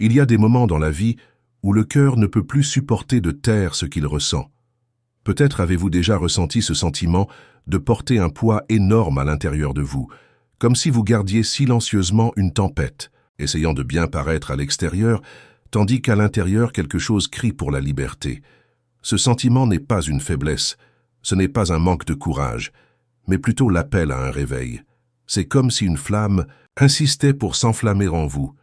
Il y a des moments dans la vie où le cœur ne peut plus supporter de taire ce qu'il ressent. Peut-être avez-vous déjà ressenti ce sentiment de porter un poids énorme à l'intérieur de vous, comme si vous gardiez silencieusement une tempête, essayant de bien paraître à l'extérieur, tandis qu'à l'intérieur quelque chose crie pour la liberté. Ce sentiment n'est pas une faiblesse, ce n'est pas un manque de courage, mais plutôt l'appel à un réveil. C'est comme si une flamme insistait pour s'enflammer en vous,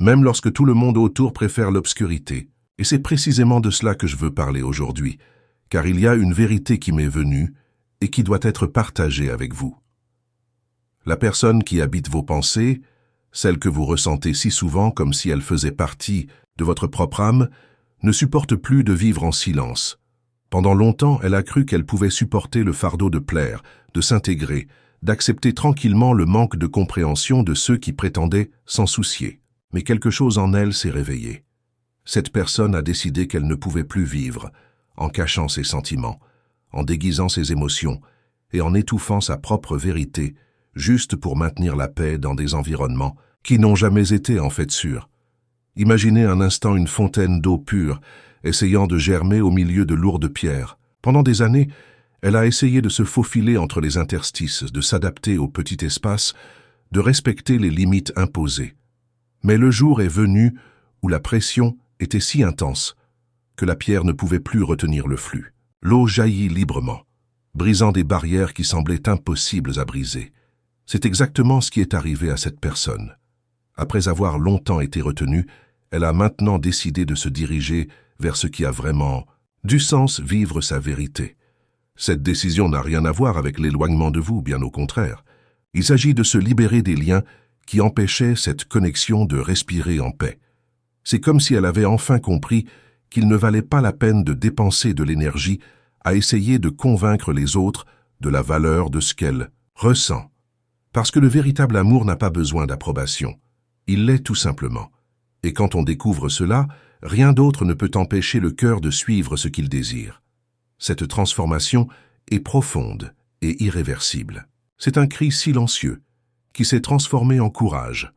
même lorsque tout le monde autour préfère l'obscurité. Et c'est précisément de cela que je veux parler aujourd'hui, car il y a une vérité qui m'est venue et qui doit être partagée avec vous. La personne qui habite vos pensées, celle que vous ressentez si souvent comme si elle faisait partie de votre propre âme, ne supporte plus de vivre en silence. Pendant longtemps, elle a cru qu'elle pouvait supporter le fardeau de plaire, de s'intégrer, d'accepter tranquillement le manque de compréhension de ceux qui prétendaient s'en soucier. Mais quelque chose en elle s'est réveillé. Cette personne a décidé qu'elle ne pouvait plus vivre, en cachant ses sentiments, en déguisant ses émotions et en étouffant sa propre vérité, juste pour maintenir la paix dans des environnements qui n'ont jamais été en fait sûrs. Imaginez un instant une fontaine d'eau pure, essayant de germer au milieu de lourdes pierres. Pendant des années, elle a essayé de se faufiler entre les interstices, de s'adapter au petit espace, de respecter les limites imposées. Mais le jour est venu où la pression était si intense que la pierre ne pouvait plus retenir le flux. L'eau jaillit librement, brisant des barrières qui semblaient impossibles à briser. C'est exactement ce qui est arrivé à cette personne. Après avoir longtemps été retenue, elle a maintenant décidé de se diriger vers ce qui a vraiment du sens, vivre sa vérité. Cette décision n'a rien à voir avec l'éloignement de vous, bien au contraire. Il s'agit de se libérer des liens qui empêchaient cette connexion de respirer en paix. C'est comme si elle avait enfin compris qu'il ne valait pas la peine de dépenser de l'énergie à essayer de convaincre les autres de la valeur de ce qu'elle ressent. Parce que le véritable amour n'a pas besoin d'approbation. Il l'est tout simplement. Et quand on découvre cela, rien d'autre ne peut empêcher le cœur de suivre ce qu'il désire. Cette transformation est profonde et irréversible. C'est un cri silencieux qui s'est transformé en courage.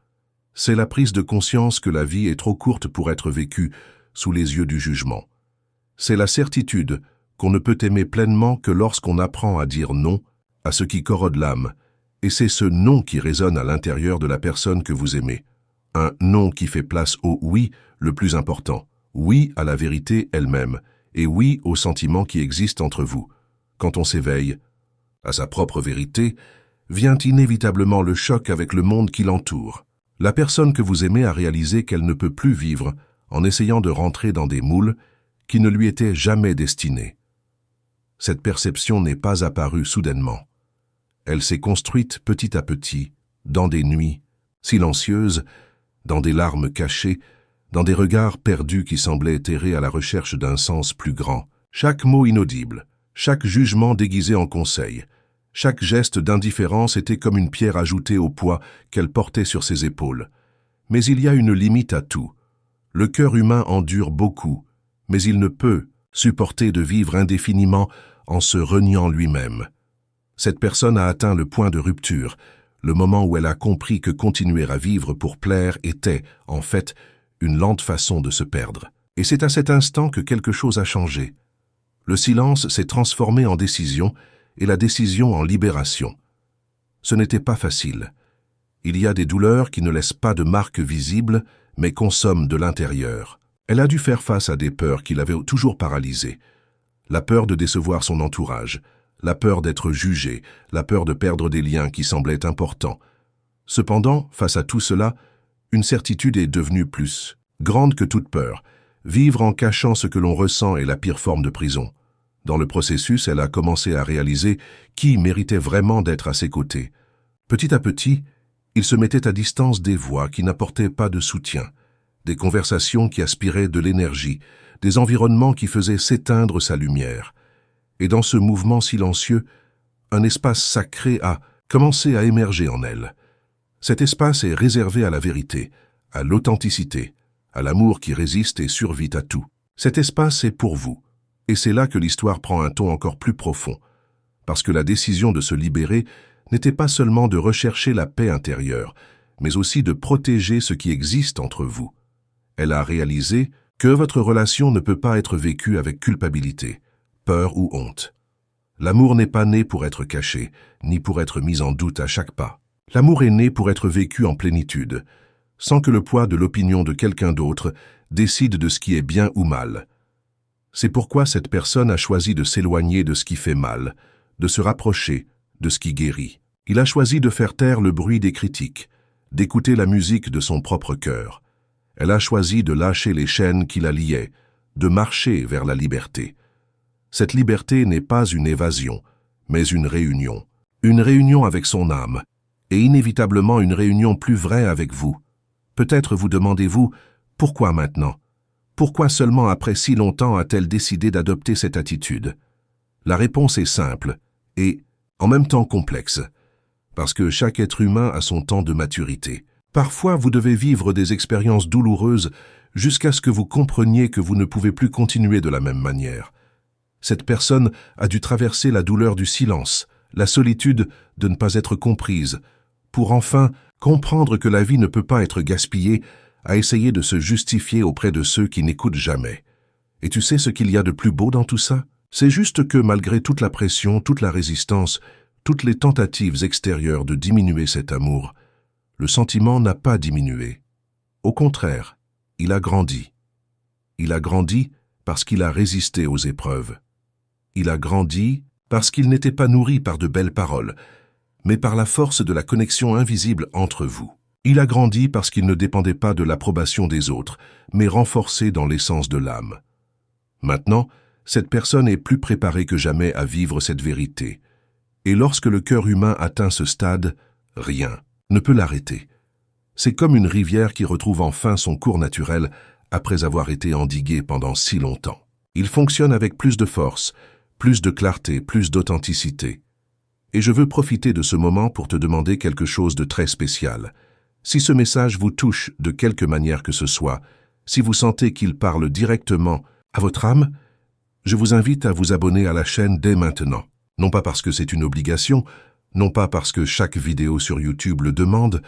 C'est la prise de conscience que la vie est trop courte pour être vécue sous les yeux du jugement. C'est la certitude qu'on ne peut aimer pleinement que lorsqu'on apprend à dire non à ce qui corrode l'âme, et c'est ce non qui résonne à l'intérieur de la personne que vous aimez. Un non qui fait place au oui le plus important, oui à la vérité elle-même, et oui aux sentiments qui existent entre vous. Quand on s'éveille à sa propre vérité, vient inévitablement le choc avec le monde qui l'entoure. La personne que vous aimez a réalisé qu'elle ne peut plus vivre en essayant de rentrer dans des moules qui ne lui étaient jamais destinés. Cette perception n'est pas apparue soudainement. Elle s'est construite petit à petit, dans des nuits silencieuses, dans des larmes cachées, dans des regards perdus qui semblaient errer à la recherche d'un sens plus grand. Chaque mot inaudible, chaque jugement déguisé en conseil, chaque geste d'indifférence était comme une pierre ajoutée au poids qu'elle portait sur ses épaules. Mais il y a une limite à tout. Le cœur humain endure beaucoup, mais il ne peut supporter de vivre indéfiniment en se reniant lui-même. Cette personne a atteint le point de rupture, le moment où elle a compris que continuer à vivre pour plaire était, en fait, une lente façon de se perdre. Et c'est à cet instant que quelque chose a changé. Le silence s'est transformé en décision et la décision en libération. Ce n'était pas facile. Il y a des douleurs qui ne laissent pas de marques visibles, mais consomment de l'intérieur. Elle a dû faire face à des peurs qui l'avaient toujours paralysée. La peur de décevoir son entourage, la peur d'être jugée, la peur de perdre des liens qui semblaient importants. Cependant, face à tout cela, une certitude est devenue plus grande que toute peur. Vivre en cachant ce que l'on ressent est la pire forme de prison. Dans le processus, elle a commencé à réaliser qui méritait vraiment d'être à ses côtés. Petit à petit, il se mettait à distance des voix qui n'apportaient pas de soutien, des conversations qui aspiraient de l'énergie, des environnements qui faisaient s'éteindre sa lumière. Et dans ce mouvement silencieux, un espace sacré a commencé à émerger en elle. Cet espace est réservé à la vérité, à l'authenticité, à l'amour qui résiste et survit à tout. Cet espace est pour vous. Et c'est là que l'histoire prend un ton encore plus profond, parce que la décision de se libérer n'était pas seulement de rechercher la paix intérieure, mais aussi de protéger ce qui existe entre vous. Elle a réalisé que votre relation ne peut pas être vécue avec culpabilité, peur ou honte. L'amour n'est pas né pour être caché, ni pour être mis en doute à chaque pas. L'amour est né pour être vécu en plénitude, sans que le poids de l'opinion de quelqu'un d'autre décide de ce qui est bien ou mal. C'est pourquoi cette personne a choisi de s'éloigner de ce qui fait mal, de se rapprocher de ce qui guérit. Il a choisi de faire taire le bruit des critiques, d'écouter la musique de son propre cœur. Elle a choisi de lâcher les chaînes qui la liaient, de marcher vers la liberté. Cette liberté n'est pas une évasion, mais une réunion avec son âme, et inévitablement une réunion plus vraie avec vous. Peut-être vous demandez-vous, pourquoi maintenant? Pourquoi seulement après si longtemps a-t-elle décidé d'adopter cette attitude? La réponse est simple, et en même temps complexe, parce que chaque être humain a son temps de maturité. Parfois, vous devez vivre des expériences douloureuses jusqu'à ce que vous compreniez que vous ne pouvez plus continuer de la même manière. Cette personne a dû traverser la douleur du silence, la solitude de ne pas être comprise, pour enfin comprendre que la vie ne peut pas être gaspillée à essayer de se justifier auprès de ceux qui n'écoutent jamais. Et tu sais ce qu'il y a de plus beau dans tout ça? C'est juste que malgré toute la pression, toute la résistance, toutes les tentatives extérieures de diminuer cet amour, le sentiment n'a pas diminué. Au contraire, il a grandi. Il a grandi parce qu'il a résisté aux épreuves. Il a grandi parce qu'il n'était pas nourri par de belles paroles, mais par la force de la connexion invisible entre vous. Il a grandi parce qu'il ne dépendait pas de l'approbation des autres, mais renforcé dans l'essence de l'âme. Maintenant, cette personne est plus préparée que jamais à vivre cette vérité. Et lorsque le cœur humain atteint ce stade, rien ne peut l'arrêter. C'est comme une rivière qui retrouve enfin son cours naturel après avoir été endiguée pendant si longtemps. Il fonctionne avec plus de force, plus de clarté, plus d'authenticité. Et je veux profiter de ce moment pour te demander quelque chose de très spécial. Si ce message vous touche de quelque manière que ce soit, si vous sentez qu'il parle directement à votre âme, je vous invite à vous abonner à la chaîne dès maintenant. Non pas parce que c'est une obligation, non pas parce que chaque vidéo sur YouTube le demande,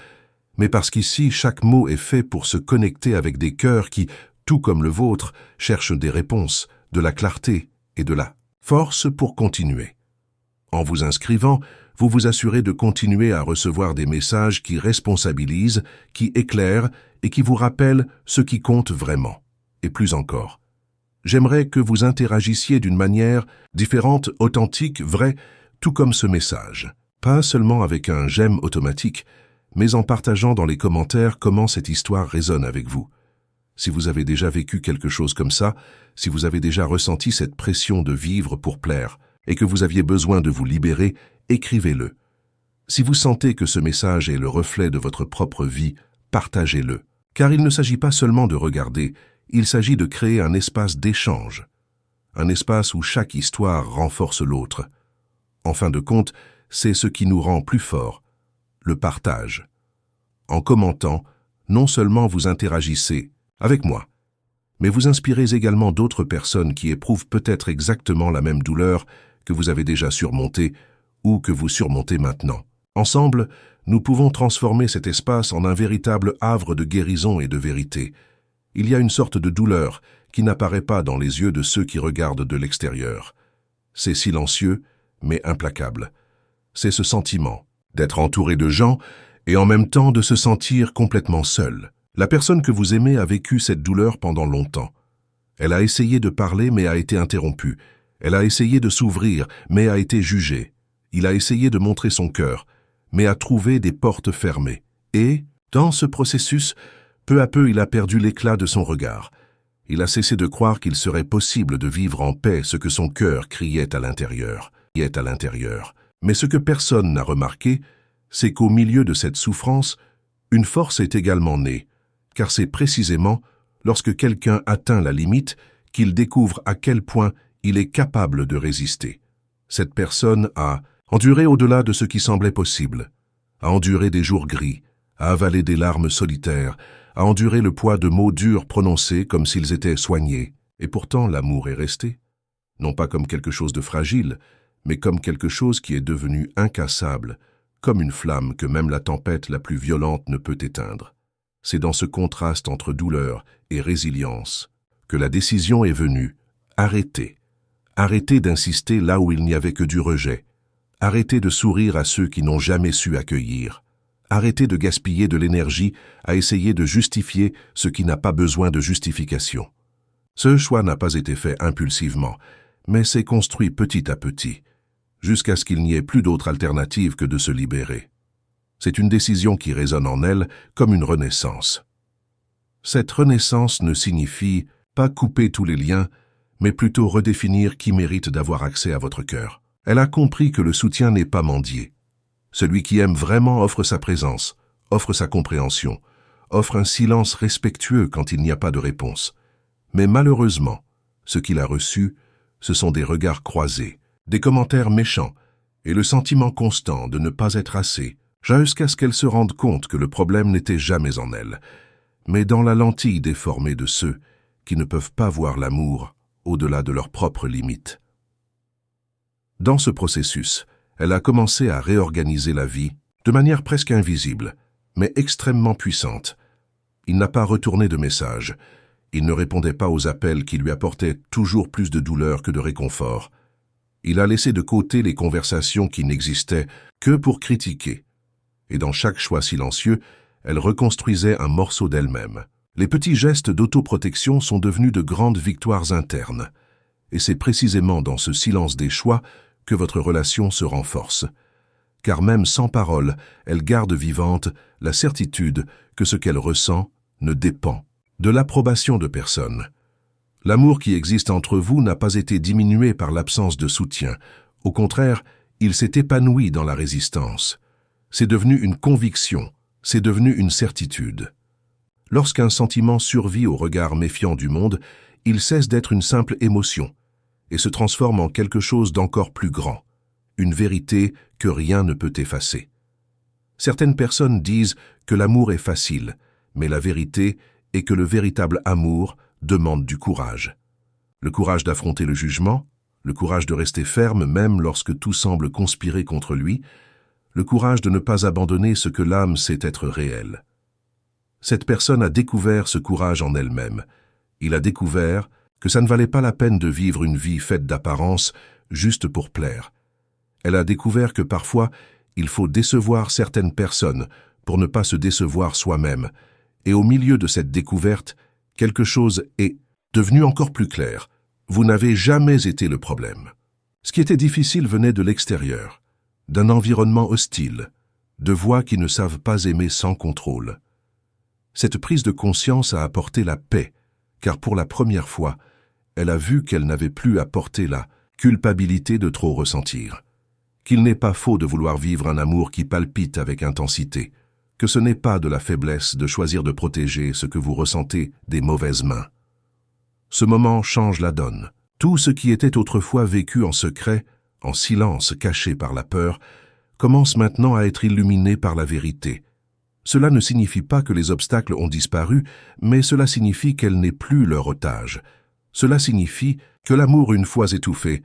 mais parce qu'ici, chaque mot est fait pour se connecter avec des cœurs qui, tout comme le vôtre, cherchent des réponses, de la clarté et de la force pour continuer. En vous inscrivant, vous vous assurez de continuer à recevoir des messages qui responsabilisent, qui éclairent et qui vous rappellent ce qui compte vraiment. Et plus encore. J'aimerais que vous interagissiez d'une manière différente, authentique, vraie, tout comme ce message. Pas seulement avec un j'aime automatique, mais en partageant dans les commentaires comment cette histoire résonne avec vous. Si vous avez déjà vécu quelque chose comme ça, si vous avez déjà ressenti cette pression de vivre pour plaire et que vous aviez besoin de vous libérer, écrivez-le. Si vous sentez que ce message est le reflet de votre propre vie, partagez-le. Car il ne s'agit pas seulement de regarder, il s'agit de créer un espace d'échange. Un espace où chaque histoire renforce l'autre. En fin de compte, c'est ce qui nous rend plus forts, le partage. En commentant, non seulement vous interagissez avec moi, mais vous inspirez également d'autres personnes qui éprouvent peut-être exactement la même douleur que vous avez déjà surmontée ou que vous surmontez maintenant. Ensemble, nous pouvons transformer cet espace en un véritable havre de guérison et de vérité. Il y a une sorte de douleur qui n'apparaît pas dans les yeux de ceux qui regardent de l'extérieur. C'est silencieux, mais implacable. C'est ce sentiment d'être entouré de gens et en même temps de se sentir complètement seul. La personne que vous aimez a vécu cette douleur pendant longtemps. Elle a essayé de parler mais a été interrompue. Elle a essayé de s'ouvrir mais a été jugée. Il a essayé de montrer son cœur, mais a trouvé des portes fermées. Et, dans ce processus, peu à peu il a perdu l'éclat de son regard. Il a cessé de croire qu'il serait possible de vivre en paix ce que son cœur criait à l'intérieur. Mais ce que personne n'a remarqué, c'est qu'au milieu de cette souffrance, une force est également née, car c'est précisément lorsque quelqu'un atteint la limite qu'il découvre à quel point il est capable de résister. Cette personne a enduré au-delà de ce qui semblait possible, a enduré des jours gris, a avalé des larmes solitaires, a enduré le poids de mots durs prononcés comme s'ils étaient soignés. Et pourtant, l'amour est resté, non pas comme quelque chose de fragile, mais comme quelque chose qui est devenu incassable, comme une flamme que même la tempête la plus violente ne peut éteindre. C'est dans ce contraste entre douleur et résilience que la décision est venue. Arrêtez. Arrêtez d'insister là où il n'y avait que du rejet. Arrêtez de sourire à ceux qui n'ont jamais su accueillir. Arrêtez de gaspiller de l'énergie à essayer de justifier ce qui n'a pas besoin de justification. Ce choix n'a pas été fait impulsivement, mais s'est construit petit à petit, jusqu'à ce qu'il n'y ait plus d'autre alternative que de se libérer. C'est une décision qui résonne en elle comme une renaissance. Cette renaissance ne signifie pas couper tous les liens, mais plutôt redéfinir qui mérite d'avoir accès à votre cœur. Elle a compris que le soutien n'est pas mendier. Celui qui aime vraiment offre sa présence, offre sa compréhension, offre un silence respectueux quand il n'y a pas de réponse. Mais malheureusement, ce qu'il a reçu, ce sont des regards croisés, des commentaires méchants et le sentiment constant de ne pas être assez, jusqu'à ce qu'elle se rende compte que le problème n'était jamais en elle, mais dans la lentille déformée de ceux qui ne peuvent pas voir l'amour au-delà de leurs propres limites. Dans ce processus, elle a commencé à réorganiser la vie de manière presque invisible, mais extrêmement puissante. Il n'a pas retourné de messages. Il ne répondait pas aux appels qui lui apportaient toujours plus de douleur que de réconfort. Il a laissé de côté les conversations qui n'existaient que pour critiquer. Et dans chaque choix silencieux, elle reconstruisait un morceau d'elle-même. Les petits gestes d'autoprotection sont devenus de grandes victoires internes. Et c'est précisément dans ce silence des choix que votre relation se renforce. Car même sans parole, elle garde vivante la certitude que ce qu'elle ressent ne dépend de l'approbation de personne. L'amour qui existe entre vous n'a pas été diminué par l'absence de soutien. Au contraire, il s'est épanoui dans la résistance. C'est devenu une conviction, c'est devenu une certitude. Lorsqu'un sentiment survit au regard méfiant du monde, il cesse d'être une simple émotion et se transforme en quelque chose d'encore plus grand, une vérité que rien ne peut effacer. Certaines personnes disent que l'amour est facile, mais la vérité est que le véritable amour demande du courage. Le courage d'affronter le jugement, le courage de rester ferme même lorsque tout semble conspirer contre lui, le courage de ne pas abandonner ce que l'âme sait être réel. Cette personne a découvert ce courage en elle-même. Il a découvert que ça ne valait pas la peine de vivre une vie faite d'apparence juste pour plaire. Elle a découvert que parfois, il faut décevoir certaines personnes pour ne pas se décevoir soi-même. Et au milieu de cette découverte, quelque chose est devenu encore plus clair. Vous n'avez jamais été le problème. Ce qui était difficile venait de l'extérieur, d'un environnement hostile, de voix qui ne savent pas aimer sans contrôle. Cette prise de conscience a apporté la paix, car pour la première fois, elle a vu qu'elle n'avait plus à porter la culpabilité de trop ressentir. Qu'il n'est pas faux de vouloir vivre un amour qui palpite avec intensité, que ce n'est pas de la faiblesse de choisir de protéger ce que vous ressentez des mauvaises mains. Ce moment change la donne. Tout ce qui était autrefois vécu en secret, en silence caché par la peur, commence maintenant à être illuminé par la vérité. Cela ne signifie pas que les obstacles ont disparu, mais cela signifie qu'elle n'est plus leur otage. Cela signifie que l'amour, une fois étouffé,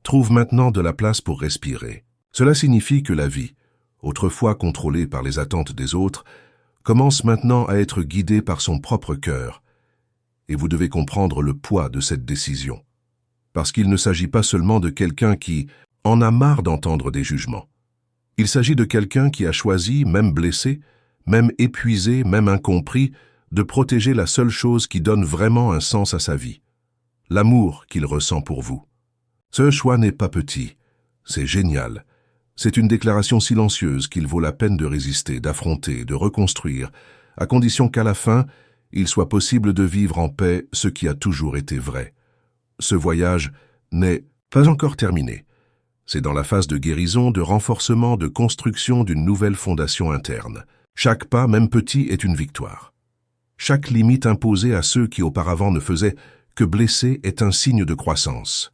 trouve maintenant de la place pour respirer. Cela signifie que la vie, autrefois contrôlée par les attentes des autres, commence maintenant à être guidée par son propre cœur. Et vous devez comprendre le poids de cette décision. Parce qu'il ne s'agit pas seulement de quelqu'un qui en a marre d'entendre des jugements. Il s'agit de quelqu'un qui a choisi, même blessé, même épuisé, même incompris, de protéger la seule chose qui donne vraiment un sens à sa vie, l'amour qu'il ressent pour vous. Ce choix n'est pas petit, c'est génial. C'est une déclaration silencieuse qu'il vaut la peine de résister, d'affronter, de reconstruire, à condition qu'à la fin, il soit possible de vivre en paix ce qui a toujours été vrai. Ce voyage n'est pas encore terminé. C'est dans la phase de guérison, de renforcement, de construction d'une nouvelle fondation interne. Chaque pas, même petit, est une victoire. Chaque limite imposée à ceux qui auparavant ne faisaient que blesser est un signe de croissance.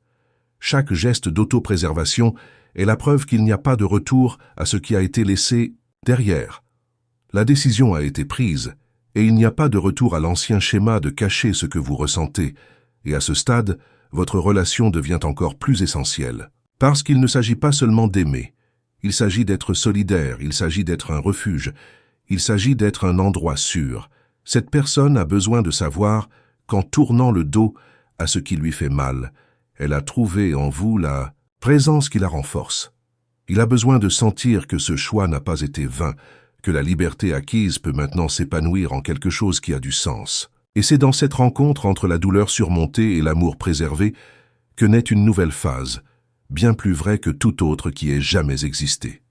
Chaque geste d'autopréservation est la preuve qu'il n'y a pas de retour à ce qui a été laissé derrière. La décision a été prise, et il n'y a pas de retour à l'ancien schéma de cacher ce que vous ressentez, et à ce stade, votre relation devient encore plus essentielle. Parce qu'il ne s'agit pas seulement d'aimer, il s'agit d'être solidaire, il s'agit d'être un refuge, il s'agit d'être un endroit sûr, Cette personne a besoin de savoir qu'en tournant le dos à ce qui lui fait mal, elle a trouvé en vous la présence qui la renforce. Il a besoin de sentir que ce choix n'a pas été vain, que la liberté acquise peut maintenant s'épanouir en quelque chose qui a du sens. Et c'est dans cette rencontre entre la douleur surmontée et l'amour préservé que naît une nouvelle phase, bien plus vraie que toute autre qui ait jamais existé.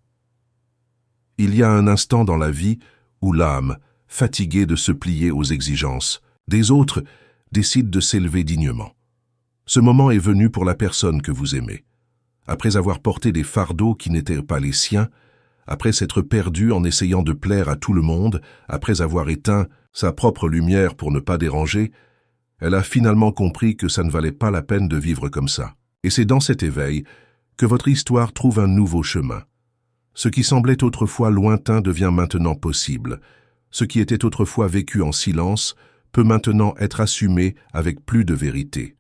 Il y a un instant dans la vie où l'âme, fatiguée de se plier aux exigences des autres, décide de s'élever dignement. Ce moment est venu pour la personne que vous aimez. Après avoir porté des fardeaux qui n'étaient pas les siens, après s'être perdu en essayant de plaire à tout le monde, après avoir éteint sa propre lumière pour ne pas déranger, elle a finalement compris que ça ne valait pas la peine de vivre comme ça. Et c'est dans cet éveil que votre histoire trouve un nouveau chemin. Ce qui semblait autrefois lointain devient maintenant possible. Ce qui était autrefois vécu en silence peut maintenant être assumé avec plus de vérité.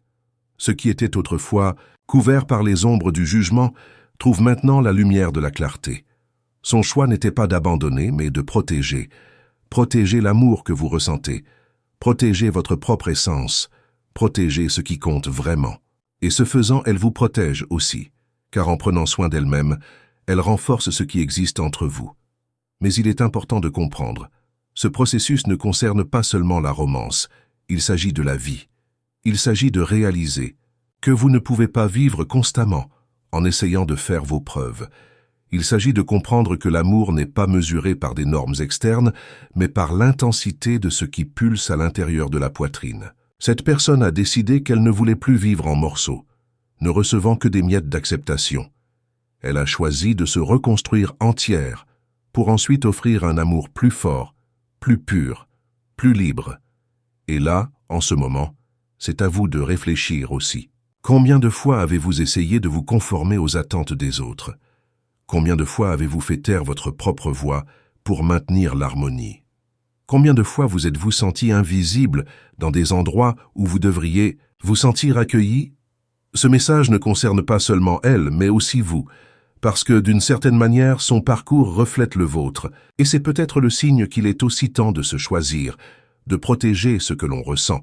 Ce qui était autrefois couvert par les ombres du jugement trouve maintenant la lumière de la clarté. Son choix n'était pas d'abandonner, mais de protéger. Protéger l'amour que vous ressentez. Protéger votre propre essence. Protéger ce qui compte vraiment. Et ce faisant, elle vous protège aussi, car en prenant soin d'elle-même, elle renforce ce qui existe entre vous. Mais il est important de comprendre, ce processus ne concerne pas seulement la romance, il s'agit de la vie. Il s'agit de réaliser que vous ne pouvez pas vivre constamment en essayant de faire vos preuves. Il s'agit de comprendre que l'amour n'est pas mesuré par des normes externes, mais par l'intensité de ce qui pulse à l'intérieur de la poitrine. Cette personne a décidé qu'elle ne voulait plus vivre en morceaux, ne recevant que des miettes d'acceptation. Elle a choisi de se reconstruire entière pour ensuite offrir un amour plus fort, plus pur, plus libre. Et là, en ce moment, c'est à vous de réfléchir aussi. Combien de fois avez-vous essayé de vous conformer aux attentes des autres? Combien de fois avez-vous fait taire votre propre voix pour maintenir l'harmonie? Combien de fois vous êtes-vous senti invisible dans des endroits où vous devriez vous sentir accueilli? Ce message ne concerne pas seulement elle, mais aussi vous, parce que d'une certaine manière, son parcours reflète le vôtre, et c'est peut-être le signe qu'il est aussi temps de se choisir, de protéger ce que l'on ressent,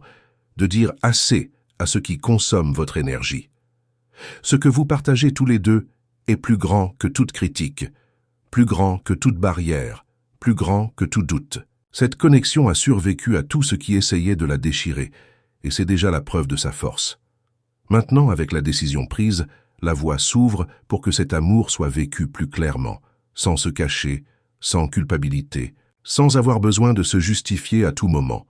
de dire assez à ce qui consomme votre énergie. Ce que vous partagez tous les deux est plus grand que toute critique, plus grand que toute barrière, plus grand que tout doute. Cette connexion a survécu à tout ce qui essayait de la déchirer, et c'est déjà la preuve de sa force. Maintenant, avec la décision prise, la voie s'ouvre pour que cet amour soit vécu plus clairement, sans se cacher, sans culpabilité, sans avoir besoin de se justifier à tout moment.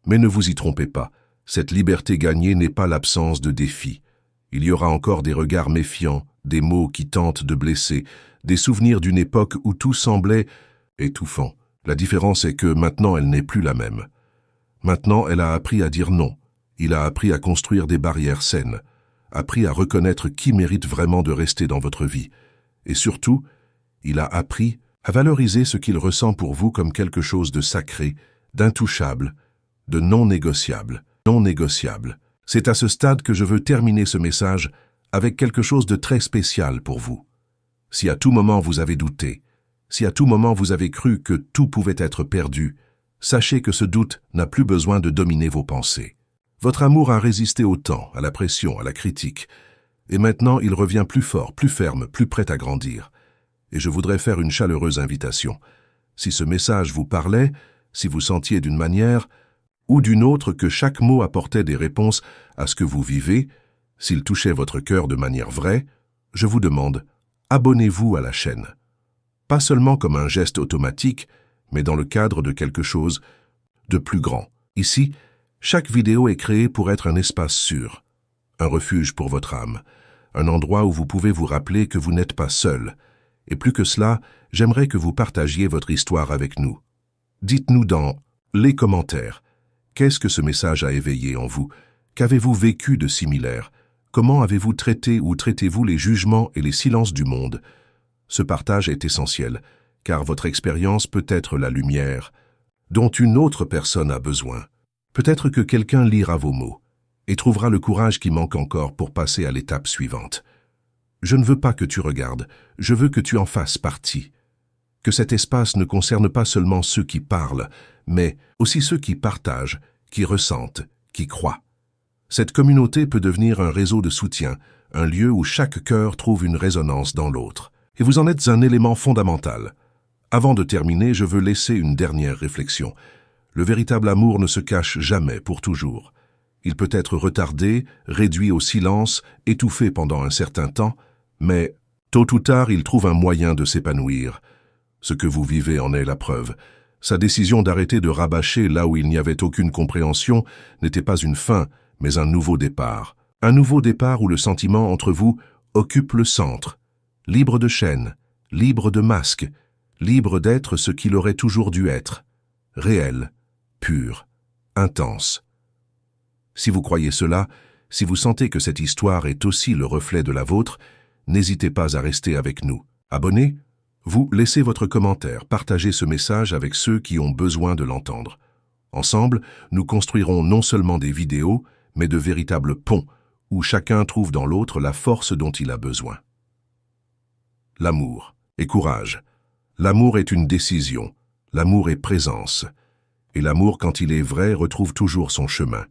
Mais ne vous y trompez pas, cette liberté gagnée n'est pas l'absence de défis. Il y aura encore des regards méfiants, des mots qui tentent de blesser, des souvenirs d'une époque où tout semblait étouffant. La différence est que maintenant elle n'est plus la même. Maintenant elle a appris à dire non. Il a appris à construire des barrières saines, appris à reconnaître qui mérite vraiment de rester dans votre vie. Et surtout, il a appris à valoriser ce qu'il ressent pour vous comme quelque chose de sacré, d'intouchable, de non négociable. Non négociable. C'est à ce stade que je veux terminer ce message avec quelque chose de très spécial pour vous. Si à tout moment vous avez douté, si à tout moment vous avez cru que tout pouvait être perdu, sachez que ce doute n'a plus besoin de dominer vos pensées. Votre amour a résisté au temps, à la pression, à la critique, et maintenant il revient plus fort, plus ferme, plus prêt à grandir. Et je voudrais faire une chaleureuse invitation. Si ce message vous parlait, si vous sentiez d'une manière ou d'une autre que chaque mot apportait des réponses à ce que vous vivez, s'il touchait votre cœur de manière vraie, je vous demande, abonnez-vous à la chaîne. Pas seulement comme un geste automatique, mais dans le cadre de quelque chose de plus grand. Ici, chaque vidéo est créée pour être un espace sûr, un refuge pour votre âme, un endroit où vous pouvez vous rappeler que vous n'êtes pas seul. Et plus que cela, j'aimerais que vous partagiez votre histoire avec nous. Dites-nous dans les commentaires, qu'est-ce que ce message a éveillé en vous? Qu'avez-vous vécu de similaire? Comment avez-vous traité ou traitez-vous les jugements et les silences du monde? Ce partage est essentiel, car votre expérience peut être la lumière dont une autre personne a besoin. Peut-être que quelqu'un lira vos mots et trouvera le courage qui manque encore pour passer à l'étape suivante. Je ne veux pas que tu regardes, je veux que tu en fasses partie. que cet espace ne concerne pas seulement ceux qui parlent, mais aussi ceux qui partagent, qui ressentent, qui croient. Cette communauté peut devenir un réseau de soutien, un lieu où chaque cœur trouve une résonance dans l'autre. Et vous en êtes un élément fondamental. Avant de terminer, je veux laisser une dernière réflexion. Le véritable amour ne se cache jamais pour toujours. Il peut être retardé, réduit au silence, étouffé pendant un certain temps, mais tôt ou tard, il trouve un moyen de s'épanouir. Ce que vous vivez en est la preuve. Sa décision d'arrêter de rabâcher là où il n'y avait aucune compréhension n'était pas une fin, mais un nouveau départ. Un nouveau départ où le sentiment entre vous occupe le centre. Libre de chaînes, libre de masques, libre d'être ce qu'il aurait toujours dû être. Réel, pur, intense. Si vous croyez cela, si vous sentez que cette histoire est aussi le reflet de la vôtre, n'hésitez pas à rester avec nous. Abonnez? Vous laissez votre commentaire, partagez ce message avec ceux qui ont besoin de l'entendre. Ensemble, nous construirons non seulement des vidéos, mais de véritables ponts, où chacun trouve dans l'autre la force dont il a besoin. L'amour et courage. L'amour est une décision, l'amour est présence. Et l'amour, quand il est vrai, retrouve toujours son chemin.